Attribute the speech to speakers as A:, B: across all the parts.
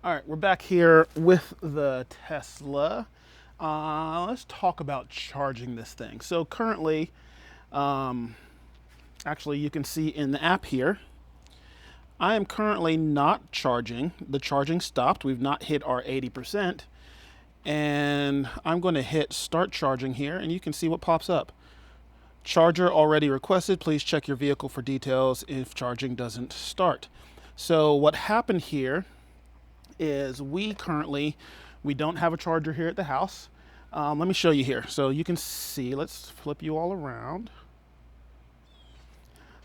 A: All right, we're back here with the Tesla. Let's talk about charging this thing. So currently, actually you can see in the app here, I am currently not charging. The charging stopped. We've not hit our 80%. And I'm going to hit start charging here and you can see what pops up. Charger already requested. Please check your vehicle for details if charging doesn't start. So what happened here is we don't have a charger here at the house. Let me show you here. So you can see, let's flip you all around.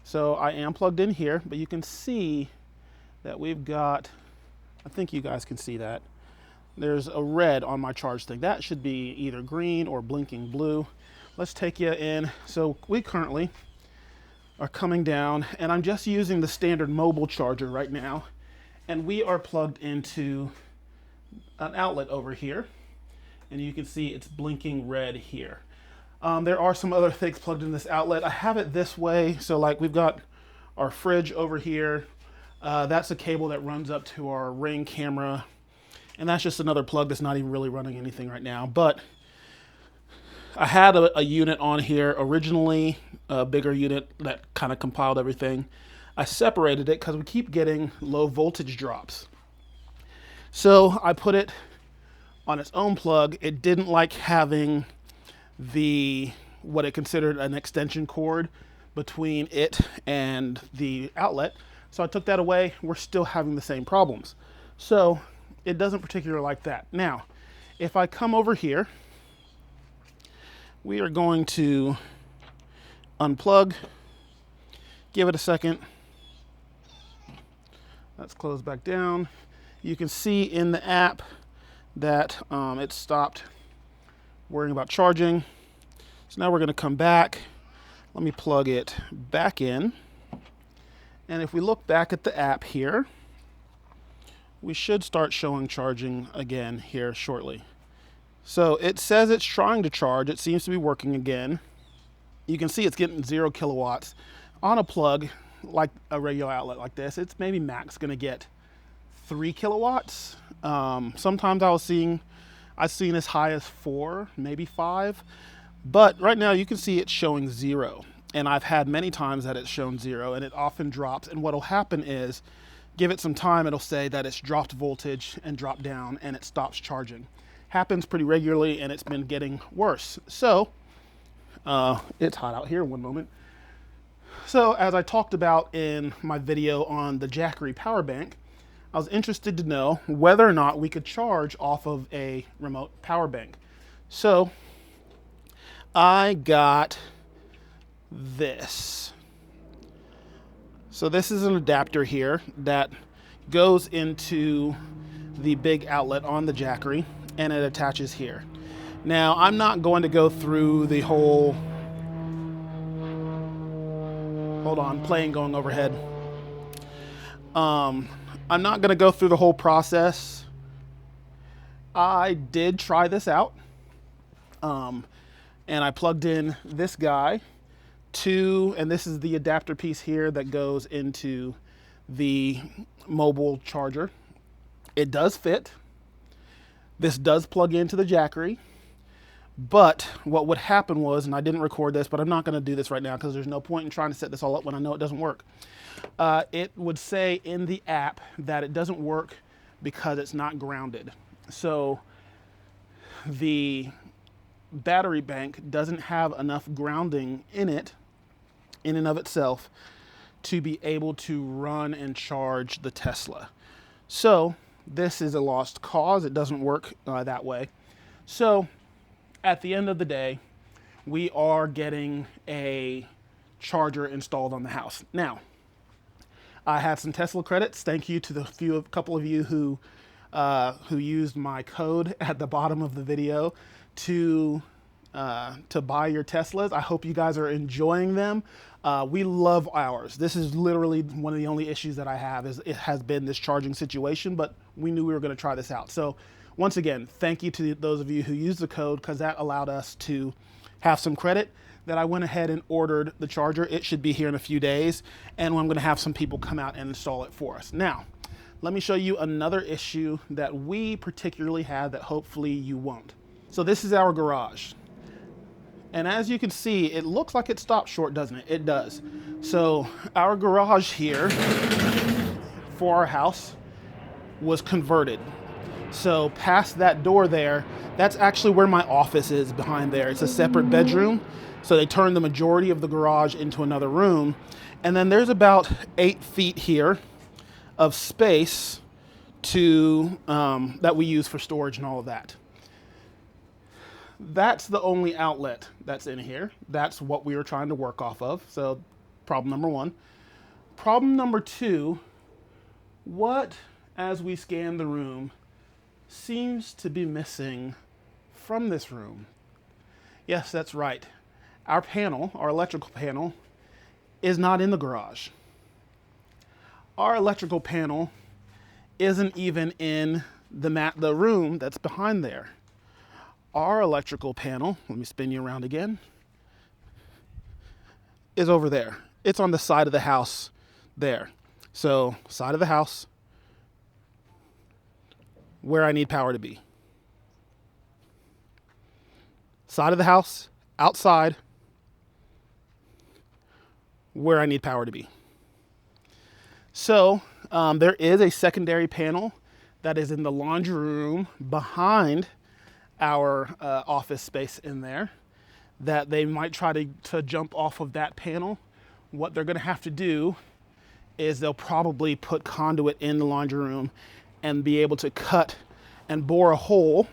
A: So I am plugged in here, but you can see that we've got, I think you guys can see that. There's a red on my charge thing. That should be either green or blinking blue. Let's take you in. So we currently are coming down and I'm just using the standard mobile charger right now. And we are plugged into an outlet over here. And you can see it's blinking red here. There are some other things plugged in this outlet. I have it this way. So like we've got our fridge over here. That's a cable that runs up to our Ring camera. And that's just another plug that's not even really running anything right now. But I had a unit on here originally, a bigger unit that kind of compiled everything. I separated it because we keep getting low voltage drops. So I put it on its own plug. It didn't like having what it considered an extension cord between it and the outlet. So I took that away. We're still having the same problems. So it doesn't particularly like that. Now, if I come over here, we are going to unplug, give it a second. Let's close back down. You can see in the app that it stopped worrying about charging. So now we're going to come back. Let me plug it back in. And if we look back at the app here, we should start showing charging again here shortly. So it says it's trying to charge. It seems to be working again. You can see it's getting 0 kilowatts on a plug like a regular outlet like this. It's maybe max going to get 3 kilowatts. Sometimes I've seen as high as 4, maybe 5. But right now you can see it's showing 0. And I've had many times that it's shown 0 and it often drops. And what'll happen is, give it some time, it'll say that it's dropped voltage and dropped down and it stops charging. Happens pretty regularly and it's been getting worse. So it's hot out here, one moment. So as I talked about in my video on the Jackery power bank, I was interested to know whether or not we could charge off of a remote power bank. So I got this. So this is an adapter here that goes into the big outlet on the Jackery and it attaches here. Now I'm not going to go through the whole, hold on, plane going overhead. I'm not going to go through the whole process. I did try this out. And I plugged in this guy and this is the adapter piece here that goes into the mobile charger. It does fit. This does plug into the Jackery. But what would happen was, and I didn't record this, but I'm not going to do this right now because there's no point in trying to set this all up when I know it doesn't work. It would say in the app that it doesn't work because it's not grounded. So the battery bank doesn't have enough grounding in it, in and of itself, to be able to run and charge the Tesla. So this is a lost cause. It doesn't work that way. So at the end of the day, we are getting a charger installed on the house. Now, I have some Tesla credits. Thank you to the couple of you who used my code at the bottom of the video to buy your Teslas. I hope you guys are enjoying them. We love ours. This is literally one of the only issues that I have is it has been this charging situation, but we knew we were going to try this out. So once again, thank you to those of you who used the code because that allowed us to have some credit. That I went ahead and ordered the charger. It should be here in a few days, and I'm going to have some people come out and install it for us. Now, let me show you another issue that we particularly had that hopefully you won't. So this is our garage. And as you can see, it looks like it stopped short, doesn't it? It does. So our garage here for our house was converted. So past that door there, that's actually where my office is behind there. It's a separate bedroom. So they turned the majority of the garage into another room. And then there's about 8 feet here of space to that we use for storage and all of that. That's the only outlet that's in here. That's what we were trying to work off of. So problem number 1. Problem number 2, what, as we scan the room, seems to be missing from this room? Yes, that's right. Our panel, our electrical panel, is not in the garage. Our electrical panel isn't even in the room that's behind there. Our electrical panel, let me spin you around again, is over there. It's on the side of the house there. So, side of the house, where I need power to be. Side of the house, outside, where I need power to be. So, there is a secondary panel that is in the laundry room behind our office space in there, that they might try to jump off of that panel. What they're going to have to do is they'll probably put conduit in the laundry room and be able to cut and bore a hole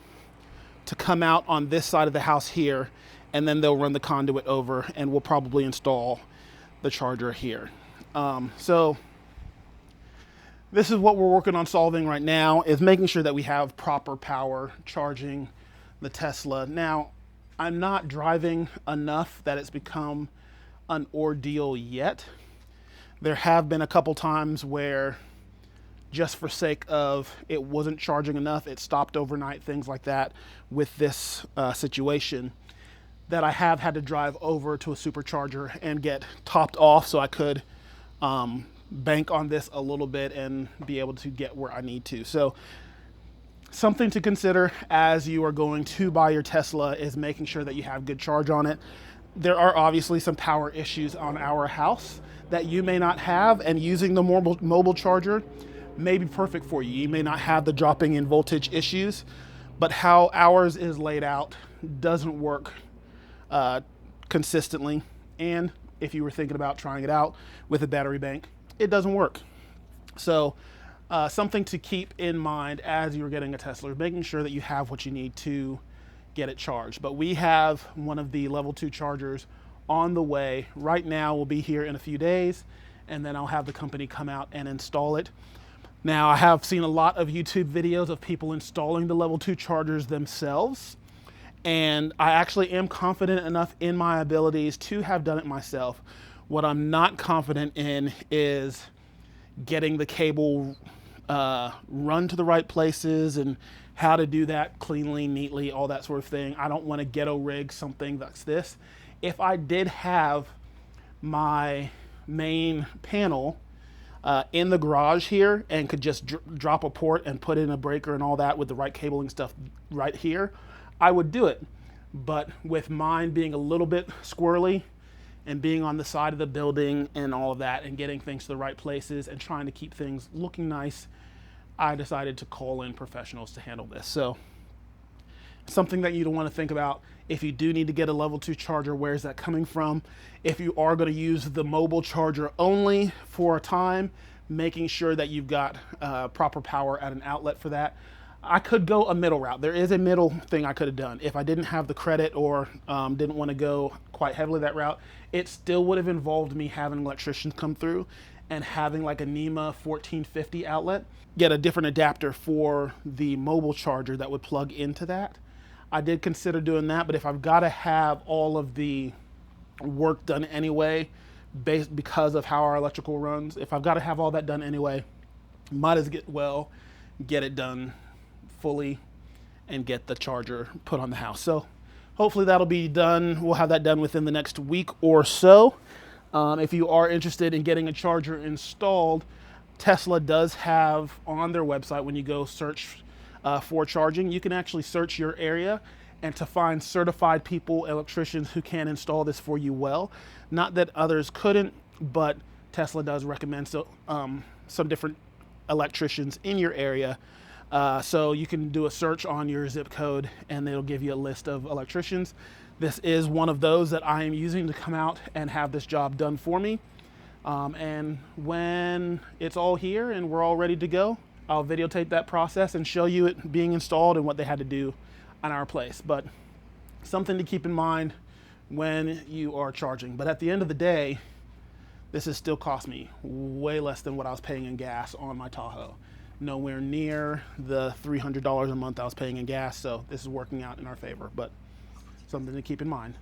A: to come out on this side of the house here, and then they'll run the conduit over and we'll probably install the charger here. So this is what we're working on solving right now, is making sure that we have proper power charging the Tesla. Now, I'm not driving enough that it's become an ordeal yet. There have been a couple times where, just for sake of it wasn't charging enough, it stopped overnight, things like that with this situation, that I have had to drive over to a supercharger and get topped off so I could bank on this a little bit and be able to get where I need to. So something to consider as you are going to buy your Tesla is making sure that you have good charge on it. There are obviously some power issues on our house that you may not have, and using the mobile charger may be perfect for you. You may not have the dropping in voltage issues, but how ours is laid out doesn't work consistently. And if you were thinking about trying it out with a battery bank, it doesn't work. So something to keep in mind as you're getting a Tesla, making sure that you have what you need to get it charged. But we have one of the level 2 chargers on the way right now. We'll be here in a few days, and then I'll have the company come out and install it. Now, I have seen a lot of YouTube videos of people installing the level 2 chargers themselves, and I actually am confident enough in my abilities to have done it myself. What I'm not confident in is getting the cable run to the right places and how to do that cleanly, neatly, all that sort of thing. I don't want to ghetto rig something that's this. If I did have my main panel in the garage here and could just drop a port and put in a breaker and all that with the right cabling stuff right here, I would do it. But with mine being a little bit squirrely and being on the side of the building and all of that and getting things to the right places and trying to keep things looking nice, I decided to call in professionals to handle this. So something that you don't want to think about. If you do need to get a level 2 charger, where is that coming from? If you are going to use the mobile charger only for a time, making sure that you've got proper power at an outlet for that. I could go a middle route. There is a middle thing I could have done. If I didn't have the credit or didn't want to go quite heavily that route, it still would have involved me having electricians come through and having like a NEMA 1450 outlet, get a different adapter for the mobile charger that would plug into that. I did consider doing that, but if I've got to have all of the work done anyway, because of how our electrical runs, if I've got to have all that done anyway, might as well get it done fully and get the charger put on the house. So hopefully that'll be done. We'll have that done within the next week or so. If you are interested in getting a charger installed, Tesla does have on their website, when you go search for charging, you can actually search your area and to find certified people, electricians who can install this for you well. Not that others couldn't, but Tesla does recommend some different electricians in your area. So you can do a search on your zip code and it'll give you a list of electricians. This is one of those that I am using to come out and have this job done for me. And when it's all here and we're all ready to go, I'll videotape that process and show you it being installed and what they had to do on our place. But something to keep in mind when you are charging. But at the end of the day, this has still cost me way less than what I was paying in gas on my Tahoe. Nowhere near the $300 a month I was paying in gas, so this is working out in our favor, but something to keep in mind.